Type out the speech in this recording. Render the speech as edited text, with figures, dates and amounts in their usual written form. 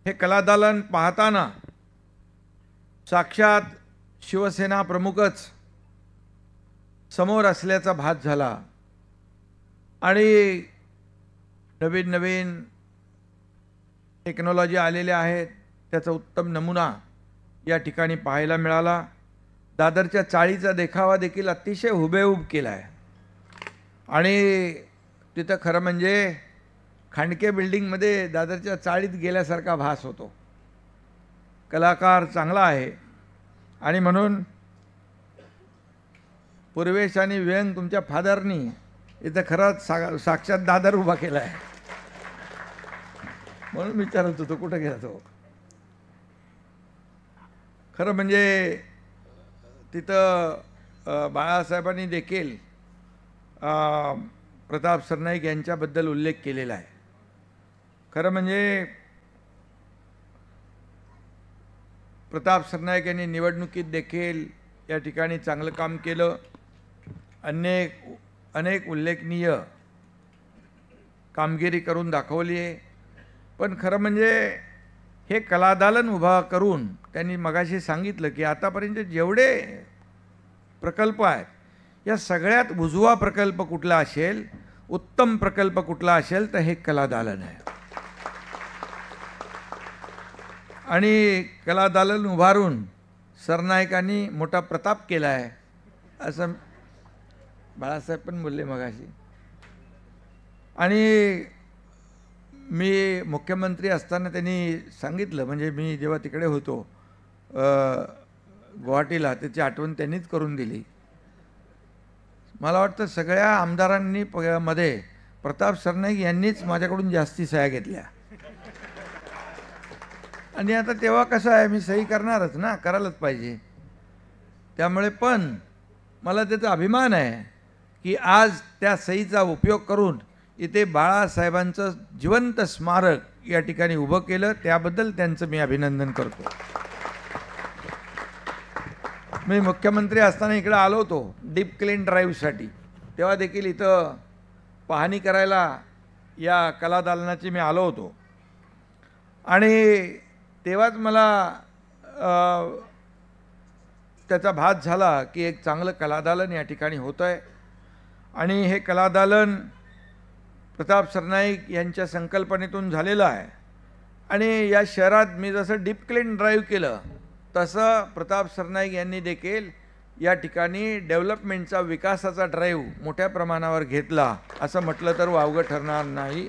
हे कलादालन पाहताना साक्षात शिवसेना प्रमुखच समोर असल्याचा भास झाला आणि नवीन नवीन टेक्नॉलॉजी आलेल्या आहेत त्याचा उत्तम नमुना या ठिकाणी पाहायला मिळाला। दादरच्या चाळीचा देखावा देखील अतिशय हुबेहूब केला आहे आणि तिथं खरं म्हणजे खांडके बिल्डिंगमध्ये दादरच्या चाळीत गेल्यासारखा भास होतो। कलाकार चांगला आहे आणि म्हणून पूर्वेश आणि व्यंग तुमच्या फादरनी इथं खरंच साक्षात दादर उभा केला आहे म्हणून विचारत होतो कुठं गेला तो। खरं म्हणजे तिथं बाळासाहेबांनी देखील प्रताप सरनाईक यांच्याबद्दल उल्लेख केलेला आहे। खरं म्हणजे प्रताप सरनाईक यांनी निवडणुकीत देखील या ठिकाणी चांगलं काम केलं, अनेक उल्लेखनीय कामगिरी करून दाखवली आहे। पण खरं म्हणजे हे कलादालन उभा करून त्यांनी मगाशी सांगितलं की आतापर्यंत जेवढे प्रकल्प आहेत या सगळ्यात उजवा प्रकल्प कुठला असेल, उत्तम प्रकल्प कुठला असेल तर हे कलादालन आहे। आणि कलादालन उभारून सरनाईकांनी मोठा प्रताप केला आहे असं बाळासाहेब पण बोलले मगाशी। आणि मी मुख्यमंत्री असताना त्यांनी सांगितलं, म्हणजे मी जेव्हा तिकडे होतो गुवाहाटीला, त्याची आठवण त्यांनीच करून दिली। मला वाटतं सगळ्या आमदारांनी मध्ये प्रताप सरनाईक यांनीच माझ्याकडून जास्ती सह्या घेतल्या आणि आता तेव्हा कसं आहे मी सही करणारच ना, करायलाच पाहिजे। त्यामुळे पण मला त्याचा अभिमान आहे की आज त्या सहीचा उपयोग करून इथे बाळासाहेबांचं जिवंत स्मारक या ठिकाणी उभं केलं, त्याबद्दल त्यांचं मी अभिनंदन करतो। मी मुख्यमंत्री असताना इकडे आलो होतो डीप क्लीन ड्राईव्हसाठी, तेव्हा देखील इथं पाहणी करायला या कलादालनाची मी आलो होतो आणि तेव्हाच मला त्याचा भास झाला की एक चांगलं कलादालन या ठिकाणी होतं आहे आणि हे कलादालन प्रताप सरनाईक यांच्या संकल्पनेतून झालेलं आहे। आणि या शहरात मी जसं डीप क्लीन ड्राईव्ह केलं तसं प्रताप सरनाईक यांनी देखील या ठिकाणी डेव्हलपमेंटचा विकासाचा ड्राईव्ह मोठ्या प्रमाणावर घेतला असं म्हटलं तर वावगं ठरणार नाही।